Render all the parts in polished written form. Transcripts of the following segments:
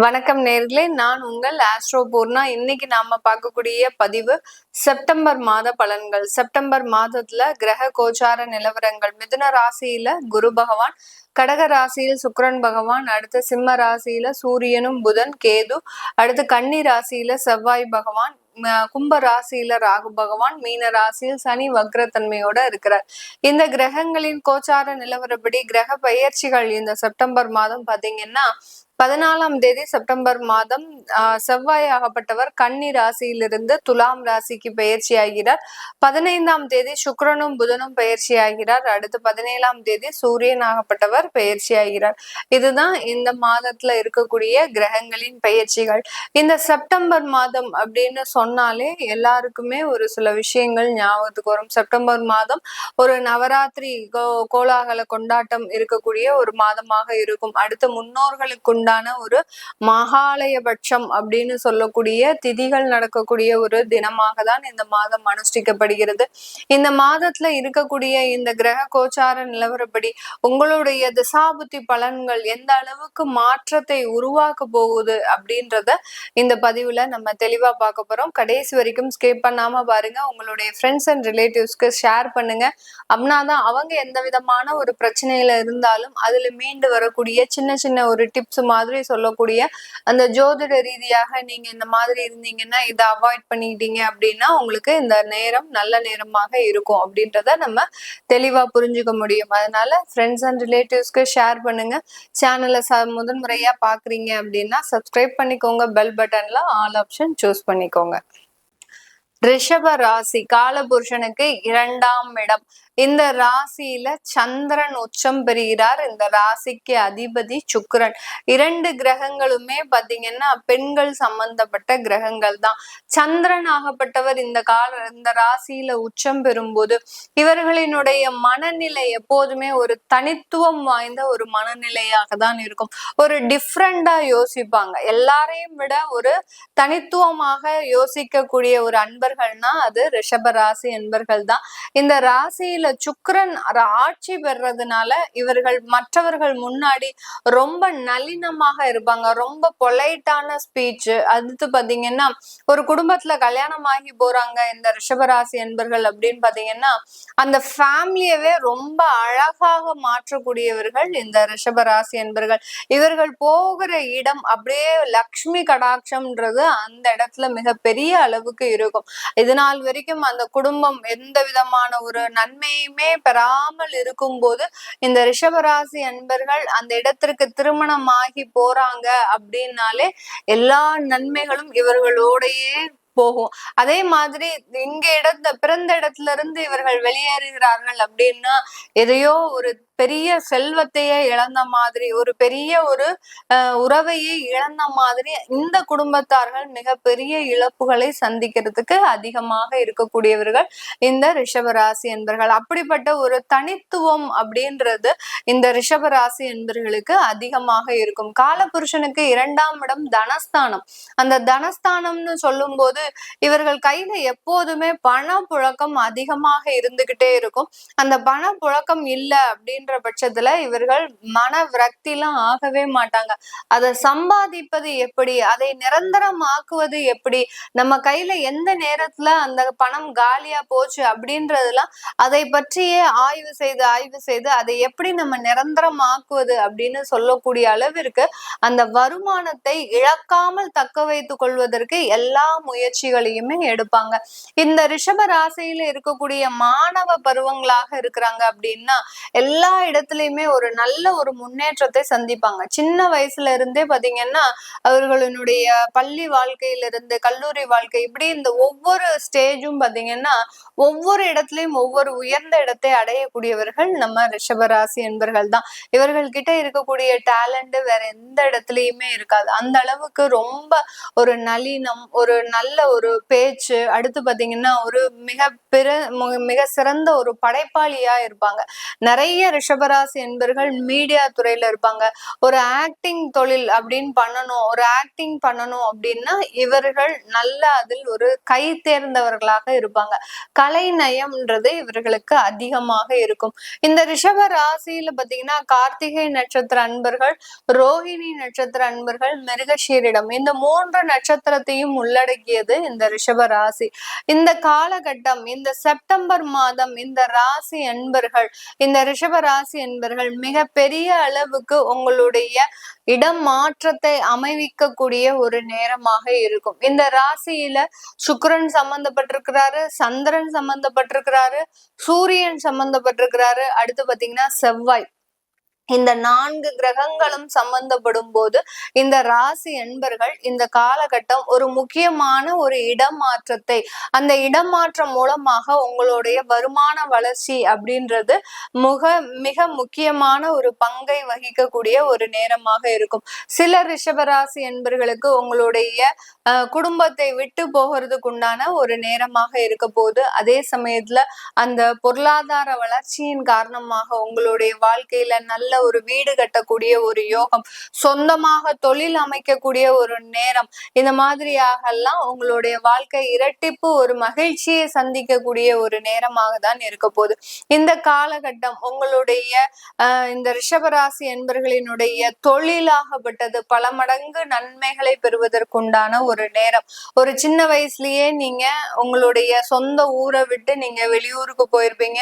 வணக்கம் நேர்களே, நான் உங்கள் ஆஸ்ட்ரோ பூர்ணா. இன்னைக்கு நாம பார்க்கக்கூடிய பதிவு செப்டம்பர் மாத பலன்கள். செப்டம்பர் மாதத்துல கிரக கோச்சார நிலவரங்கள். மிதுன ராசியில குரு பகவான், கடக ராசியில் சுக்கிரன் பகவான், அடுத்து சிம்ம ராசியில சூரியனும் புதன் கேது, அடுத்து கன்னி ராசியில செவ்வாய் பகவான், கும்ப ராசியில ராகு பகவான், மீன ராசியில் சனி வக்ரத்தன்மையோட இருக்கிறார். இந்த கிரகங்களின் கோச்சார நிலவரப்படி கிரக பயிற்சிகள் இந்த செப்டம்பர் மாதம் பாத்தீங்கன்னா 14ஆம் தேதி செப்டம்பர் மாதம் செவ்வாய் ஆகப்பட்டவர் கன்னி ராசியிலிருந்து துலாம் ராசிக்கு பயிற்சி ஆகிறார். 15ஆம் தேதி சுக்கிரனும் புதனும் பயிற்சி ஆகிறார். அடுத்து 17ஆம் தேதி சூரியன் ஆகப்பட்டவர் பயிற்சி ஆகிறார். இதுதான் இந்த மாதத்துல இருக்கக்கூடிய கிரகங்களின் பயிற்சிகள். இந்த செப்டம்பர் மாதம் அப்படின்னு சொன்னாலே எல்லாருக்குமே ஒரு சில விஷயங்கள் ஞாபகத்துக்கு வரும். செப்டம்பர் மாதம் ஒரு நவராத்திரி கோலாகல கொண்டாட்டம் இருக்கக்கூடிய ஒரு மாதமாக இருக்கும். அடுத்து முன்னோர்களுக்கு ஒரு மகாலயபட்சம் அப்படின்னு சொல்லக்கூடிய திதிகள் நடக்கக்கூடிய ஒரு தினமாக தான் இந்த மாதம் அனுஷ்டிக்கப்படுகிறது. இந்த மாதத்துல இருக்கக்கூடிய இந்த கிரக கோச்சார நிலவரப்படி உங்களுடைய திசாபுத்தி பலன்கள் எந்த அளவுக்கு மாற்றத்தை உருவாக்க போகுது அப்படின்றத இந்த பதிவுல நம்ம தெளிவா பார்க்க போறோம். கடைசி வரைக்கும் ஸ்கிப் பண்ணாம பாருங்க. உங்களுடைய ஃப்ரெண்ட்ஸ் அண்ட் ரிலேட்டிவ்ஸ்க்கு ஷேர் பண்ணுங்க. அப்படின்னாதான் அவங்க எந்த விதமான ஒரு பிரச்சனையில இருந்தாலும் அதுல மீண்டு வரக்கூடிய சின்ன சின்ன ஒரு டிப்ஸ் மாதிரி சொல்லக்கூடிய அந்த ஜோதிட ரீதியாக நீங்க இந்த மாதிரி இருந்தீங்கன்னா இதை அவாய்ட் பண்ணிக்கிட்டீங்க அப்படின்னா உங்களுக்கு இந்த நேரம் நல்ல நேரமாக இருக்கும் அப்படின்றத நம்ம தெளிவா புரிஞ்சுக்க முடியும். அதனால ஃப்ரெண்ட்ஸ் அண்ட் ரிலேட்டிவ்ஸ்க்கு ஷேர் பண்ணுங்க. சேனலை முதன்முறையா பாக்குறீங்க அப்படின்னா சப்ஸ்கிரைப் பண்ணிக்கோங்க. பெல் பட்டன்ல ஆல் ஆப்ஷன் சூஸ் பண்ணிக்கோங்க. ரிஷப ராசி காலபுருஷனுக்கு 2ஆம் இடம். இந்த ராசியில சந்திரன் உச்சம் பெறுகிறார். இந்த ராசிக்கு அதிபதி சுக்கிரன். 2 கிரகங்களுமே பாத்தீங்கன்னா பெண்கள் சம்பந்தப்பட்ட கிரகங்கள் தான். சந்திரன் ஆகப்பட்டவர் இந்த ராசியில உச்சம் பெறும்போது இவர்களினுடைய மனநிலை எப்போதுமே ஒரு தனித்துவம் வாய்ந்த ஒரு மனநிலையாக தான் இருக்கும். ஒரு டிஃப்ரெண்டா யோசிப்பாங்க. எல்லாரையும் விட ஒரு தனித்துவமாக யோசிக்கக்கூடிய ஒரு அன்பர்கள்னா அது ரிஷப ராசி அன்பர்கள் தான். இந்த ராசியில சுக்கிரன் ஆட்சி பெறதுனால இவர்கள் மற்றவர்கள் முன்னாடி ரொம்ப நளினமாக இருப்பாங்க. ரொம்ப பொலைட்டான ஸ்பீச். அடுத்து பாத்தீங்கன்னா ஒரு குடும்பத்துல கல்யாணம் ஆகி போறாங்க இந்த ரிஷபராசி அன்பர்கள் அப்படின்னு பாத்தீங்கன்னா அந்த ஃபேமிலியவே ரொம்ப அழகாக மாற்றக்கூடியவர்கள் இந்த ரிஷபராசி அன்பர்கள். இவர்கள் போகிற இடம் அப்படியே லக்ஷ்மி கடாட்சம்ன்றது அந்த இடத்துல மிகப்பெரிய அளவுக்கு இருக்கும். இது நாள் வரைக்கும் அந்த குடும்பம் எந்த விதமான ஒரு நன்மையுமே பெறாமல் இருக்கும் போது இந்த ரிஷபராசி அன்பர்கள் அந்த இடத்திற்கு திருமணம் ஆகி போறாங்க அப்படின்னாலே எல்லா நன்மைகளும் இவர்களோடையே போகும். அதே மாதிரி இங்க பிறந்த இடத்துல இருந்து இவர்கள் வெளியேறுகிறார்கள் அப்படின்னா எதையோ ஒரு பெரிய செல்வத்தையே இழந்த மாதிரி, ஒரு பெரிய ஒரு உறவையே இழந்த மாதிரி இந்த குடும்பத்தார்கள் மிகப்பெரிய இழப்புகளை சந்திக்கிறதுக்கு அதிகமாக இருக்கக்கூடியவர்கள் இந்த ரிஷபராசி என்பர்கள். அப்படிப்பட்ட ஒரு தனித்துவம் அப்படின்றது இந்த ரிஷபராசி என்பர்களுக்கு அதிகமாக இருக்கும். காலபுருஷனுக்கு 2ஆம் இடம் தனஸ்தானம். அந்த தனஸ்தானம்னு சொல்லும் போது இவர்கள் கையில எப்போதுமே பண புழக்கம் அதிகமாக இருந்துகிட்டே இருக்கும். அந்த பண புழக்கம் இல்லை அப்படின்ற பட்சத்துல இவர்கள் மன விரக்திலாம் ஆகவே மாட்டாங்க. அதை சம்பாதிப்பது எப்படி, அதை நிரந்தரமாக்குவது எப்படி, நம்ம கையில எந்த நேரத்துல அந்த பணம் காலியா போச்சு அப்படின்றதுலாம் அதை பற்றியே ஆய்வு செய்து அதை எப்படி நம்ம நிரந்தரமாக்குவது அப்படின்னு சொல்லக்கூடிய அளவிற்கு அந்த வருமானத்தை இழக்காமல் தக்க வைத்துக் கொள்வதற்கு எல்லா முயற்சிகளையுமே எடுப்பாங்க. இந்த ரிஷப ராசியில இருக்கக்கூடிய மாணவ பருவங்களாக இருக்கிறாங்க அப்படின்னா எல்லா இடத்துலயுமே ஒரு நல்ல ஒரு முன்னேற்றத்தை சந்திப்பாங்க. சின்ன வயசுல இருந்தே பாத்தீங்கன்னா அவர்களுடைய பள்ளி வாழ்க்கையிலிருந்து கல்லூரி வாழ்க்கை இப்படி இந்த ஒவ்வொரு ஸ்டேஜும் பாத்தீங்கன்னா ஒவ்வொரு இடத்துலயும் ஒவ்வொரு உயர்ந்த இடத்தை அடையக்கூடியவர்கள் நம்ம ரிஷபராசி என்பர்கள் தான். இவர்கள் கிட்ட இருக்கக்கூடிய டேலண்ட் வேற எந்த இடத்துலயுமே இருக்காது. அந்த அளவுக்கு ரொம்ப ஒரு நளினம், ஒரு நல்ல ஒரு பேச்சு, அடுத்து பாத்தீங்கன்னா ஒரு மிக சிறந்த ஒரு படைப்பாளியா இருப்பாங்க. நிறைய ரிஷபராசி என்பர்கள் மீடியா துறையில இருப்பாங்க. ஒரு ஆக்டிங் தொழில் அப்படின்னு பண்ணணும் அப்படின்னா இவர்கள் நல்ல அதில் ஒரு கை தேர்ந்தவர்களாக இருப்பாங்க. கலை நயம்ன்றது இவர்களுக்கு அதிகமாக இருக்கும். இந்த ரிஷப ராசியில பாத்தீங்கன்னா கார்த்திகை நட்சத்திர அன்பர்கள், ரோஹிணி நட்சத்திர அன்பர்கள், மிருகஷீரிடம் இந்த 3 நட்சத்திரத்தையும் உள்ளடக்கியது இந்த ரிஷப ராசி. இந்த காலகட்டம், இந்த செப்டம்பர் மாதம் இந்த ராசி அன்பர்கள், இந்த ரிஷப ராசி அன்பர்கள் மிக பெரிய அளவுக்கு உங்களுடைய இடம் மாற்றத்தை அமைவிக்கக்கூடிய ஒரு நேரமாக இருக்கும். இந்த ராசியில சுக்கிரன் சம்பந்தப்பட்டிருக்கிறாரு, சந்திரன் சம்பந்தப்பட்டிருக்கிறாரு, சூரியன் சம்பந்தப்பட்டிருக்கிறாரு, அடுத்து பாத்தீங்கன்னா செவ்வாய். இந்த 4 கிரகங்களும் சம்பந்தப்படும் போது இந்த ராசி என்பர்கள் இந்த காலகட்டம் ஒரு முக்கியமான ஒரு இடமாற்றத்தை, அந்த இடமாற்றம் மூலமாக உங்களுடைய வருமான வளர்ச்சி அப்படின்றது மிக முக்கியமான ஒரு பங்கை வகிக்கக்கூடிய ஒரு நேரமாக இருக்கும். சில ரிஷபராசி என்பர்களுக்கு உங்களுடைய குடும்பத்தை விட்டு போகிறதுக்கு உண்டான ஒரு நேரமாக இருக்க போது, அதே சமயத்துல அந்த பொருளாதார வளர்ச்சியின் காரணமாக உங்களுடைய வாழ்க்கையில நல்ல ஒரு வீடு கட்டக்கூடிய ஒரு யோகம், சொந்தமாக தொழில் அமைக்கக்கூடிய ஒரு நேரம், இந்த மாதிரியாக எல்லாம் உங்களுடைய வாழ்க்கை இரட்டிப்பு ஒரு மகிழ்ச்சியை சந்திக்கக்கூடிய ஒரு நேரமாக தான் இருக்க போகுது. இந்த காலகட்டம் உங்களுடைய இந்த ரிஷபராசி என்பர்களினுடைய தொழிலாகப்பட்டது பல மடங்கு நன்மைகளை பெறுவதற்குண்டான ஒரு நேரம். ஒரு சின்ன வயசுலயே நீங்க உங்களுடைய சொந்த ஊரை விட்டு நீங்க வெளியூருக்கு போயிருப்பீங்க.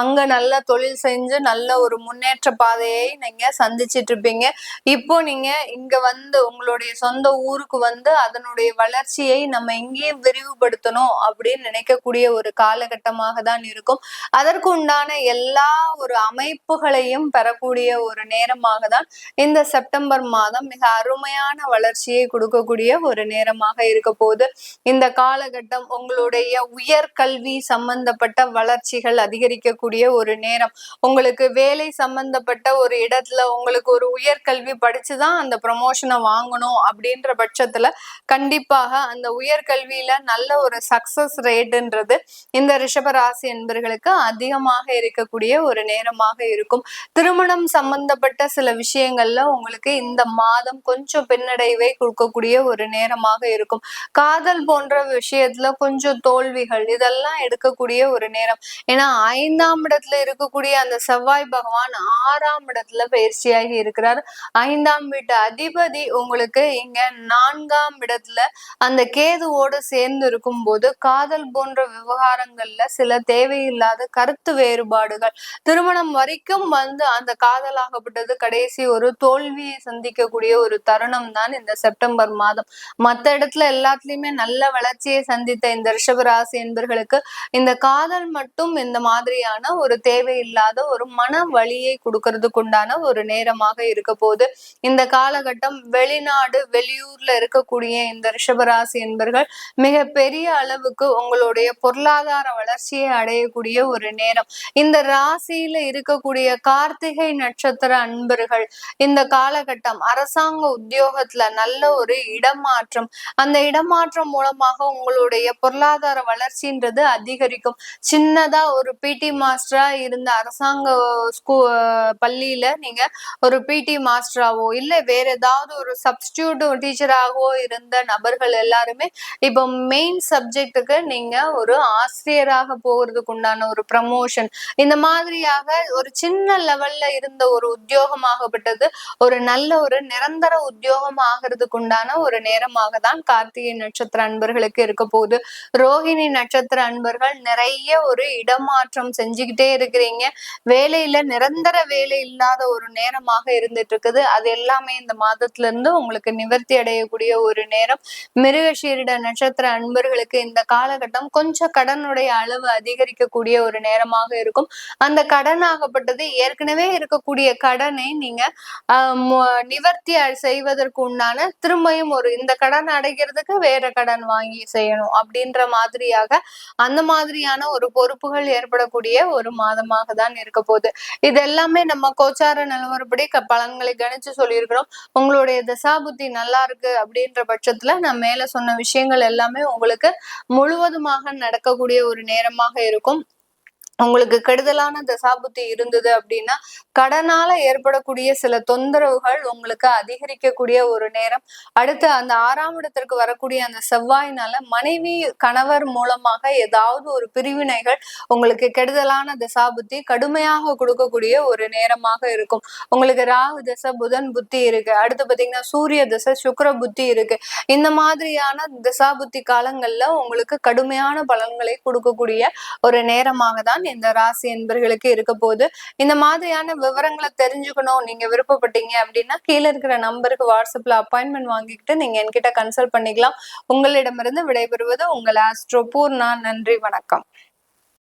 அங்க நல்ல தொழில் செஞ்சு நல்ல ஒரு முன்னேற்ற பாதையை நீங்க சந்திச்சிட்டு இருப்பீங்க. இப்போ நீங்க இங்க வந்து உங்களுடைய சொந்த ஊருக்கு வந்து அதனுடைய வளர்ச்சியை நம்ம இங்கேயும் விரிவுபடுத்தணும் அப்படின்னு நினைக்கக்கூடிய ஒரு காலகட்டமாக தான் இருக்கும். அதற்கு உண்டான எல்லா ஒரு அமைப்புகளையும் பெறக்கூடிய ஒரு நேரமாக தான் இந்த செப்டம்பர் மாதம் மிக அருமையான வளர்ச்சியை கொடுக்கக்கூடிய ஒரு நேரமாக இருக்க போது. இந்த காலகட்டம் உங்களுடைய உயர்கல்வி சம்பந்தப்பட்ட வளர்ச்சிகள் அதிகரிக்கக்கூடிய ஒரு நேரம். உங்களுக்கு வேலை சம்பந்தப்பட்ட ஒரு இடத்துல உங்களுக்கு ஒரு உயர்கல்வி படிச்சுதான் அந்த ப்ரமோஷனை வாங்கணும் அப்படின்ற பட்சத்துல கண்டிப்பாக அந்த உயர்கல்வியில நல்ல ஒரு சக்சஸ் ரேட்ன்றது இந்த ரிஷபராசி என்பர்களுக்கு அதிகமாக இருக்கக்கூடிய ஒரு நேரமாக இருக்கும். திருமணம் சம்பந்தப்பட்ட சில விஷயங்கள்ல உங்களுக்கு இந்த மாதம் கொஞ்சம் பின்னடைவை கொடுக்கக்கூடிய ஒரு நேரமாக இருக்கும். காதல் போன்ற விஷயத்துல கொஞ்சம் தோல்விகள் இதெல்லாம் எடுக்கக்கூடிய ஒரு நேரம். ஏன்னா 5ஆம் இடத்துல இருக்கக்கூடிய அந்த செவ்வாய் பகவான் 6ஆம் இடத்துல பயிற்சியாகி இருக்கிறார். 5ஆம் வீட்டு அதிபதி உங்களுக்கு இங்க 4ஆம் இடத்துல அந்த கேதுவோடு சேர்ந்து இருக்கும் போது காதல் போன்ற விவகாரங்கள்ல சில தேவையில்லாத கருத்து வேறுபாடுகள், திருமணம் வரைக்கும் வந்து அந்த காதலாகப்பட்டது கடைசி ஒரு தோல்வியை சந்திக்கக்கூடிய ஒரு தருணம் தான் இந்த செப்டம்பர் மாதம். மற்ற இடத்துல எல்லாத்துலயுமே நல்ல வளர்ச்சியை சந்தித்த இந்த ரிஷபராசி என்பர்களுக்கு இந்த காதல் மட்டும் இந்த மாதிரியான ஒரு தேவையில்லாத ஒரு மன வலியை கொடுக்கறதுக்கு உண்டான ஒரு நேரமாக இருக்க போது. இந்த காலகட்டம் வெளிநாடு வெளியூர்ல இருக்கக்கூடிய இந்த ரிஷபராசி என்பர்கள் மிக பெரிய அளவுக்கு உங்களுடைய பொருளாதார வளர்ச்சியை அடையக்கூடிய ஒரு நேரம். இந்த ராசியில இருக்கக்கூடிய கார்த்திகை நட்சத்திர அன்பர்கள் இந்த காலகட்டம் அரசாங்க உத்தியோகத்துல நல்ல ஒரு இடமாற்றம், அந்த இடமாற்றம் மூலமாக உங்களுடைய பொருளாதார வளர்ச்சின்றது அதிகரிக்கும். சின்னதா ஒரு பிடி மாஸ்டரா இருந்த அரசாங்க பள்ளியில நீங்க ஒரு பிடி மாஸ்டராவோ இல்ல வேற ஏதாவது ஒரு சப்ஸ்டிடியூட் டீச்சராகவோ இருந்த நபர்கள் எல்லாருமே இப்போ மெயின் சப்ஜெக்டுக்கு நீங்க ஒரு ஆசிரியராக போகிறதுக்கு உண்டான ஒரு ப்ரமோஷன், இந்த மாதிரியாக ஒரு சின்ன லெவல்ல இருந்த ஒரு உத்தியோகமாகப்பட்டது ஒரு நல்ல ஒரு நிரந்தர உத்தியோகம் ஆகிறதுக்கு உண்டான ஒரு நேரமாக தான் கார்த்திகை நட்சத்திர அன்பர்களுக்கு இருக்க போகுது. ரோஹிணி நட்சத்திர அன்பர்கள் நிறைய ஒரு இடமாற்றம் செஞ்சுக்கிட்டே இருக்கிறீங்க. வேலையில நிரந்தர வேலை இல்லாத ஒரு நேரமாக இருந்துட்டு இருக்குது. அது எல்லாமே இந்த மாதத்துல இருந்து உங்களுக்கு நிவர்த்தி அடையக்கூடிய ஒரு நேரம். மிருகஷீரிட நட்சத்திர அன்பர்களுக்கு இந்த காலகட்டம் கொஞ்சம் கடனுடைய அளவு அதிகரிக்கக்கூடிய ஒரு நேரமாக இருக்கும். அந்த கடன் ஆகப்பட்டது ஏற்கனவே இருக்கக்கூடிய கடனை நீங்க நிவர்த்தி செய்வதற்கு உண்டான திரும்பியும் ஒரு இந்த கடன் அடைக்கிறதுக்கு வேற கடன் வாங்கி செய்யணும் அப்படின்ற மாதிரியாக அந்த மாதிரியான ஒரு பொறுப்புகள் ஏற்படக்கூடிய ஒரு மாதமாக தான் இருக்க போகுது. இது எல்லாமே நம்ம கோச்சார நிலவரப்படி பலன்களை கணிச்சு சொல்லியிருக்கிறோம். உங்களுடைய தசாபுத்தி நல்லா இருக்கு அப்படின்ற பட்சத்துல நான் மேல சொன்ன விஷயங்கள் எல்லாமே உங்களுக்கு முழுவதுமாக நடக்கக்கூடிய ஒரு நேரமாக இருக்கும். உங்களுக்கு கெடுதலான தசாபுத்தி இருந்தது அப்படின்னா கடனால ஏற்படக்கூடிய சில தொந்தரவுகள் உங்களுக்கு அதிகரிக்கக்கூடிய ஒரு நேரம். அடுத்து அந்த 6ஆம் இடத்திற்கு வரக்கூடிய அந்த செவ்வாயினால மனைவி கணவர் மூலமாக ஏதாவது ஒரு பிரிவினைகள் உங்களுக்கு கெடுதலான தசாபுத்தி கடுமையாக கொடுக்கக்கூடிய ஒரு நேரமாக இருக்கும். உங்களுக்கு ராகு தசை புதன் புத்தி இருக்கு, அடுத்து பாத்தீங்கன்னா சூரிய தசை சுக்கிர புத்தி இருக்கு. இந்த மாதிரியான தசாபுத்தி காலங்கள்ல உங்களுக்கு கடுமையான பலன்களை கொடுக்கக்கூடிய ஒரு நேரமாக தான் இந்த ராசி என்பர்களுக்கு இருக்க போகுது. இந்த மாதிரியான விவரங்களை தெரிஞ்சுக்கணும் நீங்க விருப்பப்பட்டீங்க அப்படின்னா கீழே இருக்கிற நம்பருக்கு வாட்ஸ்அப்ல அப்பாயின்மெண்ட் வாங்கிக்கிட்டு நீங்க என்கிட்ட கன்சல்ட் பண்ணிக்கலாம். உங்களிடமிருந்து விடைபெறுவது உங்கள் ஆஸ்ட்ரோ பூர்ணா. நன்றி, வணக்கம்.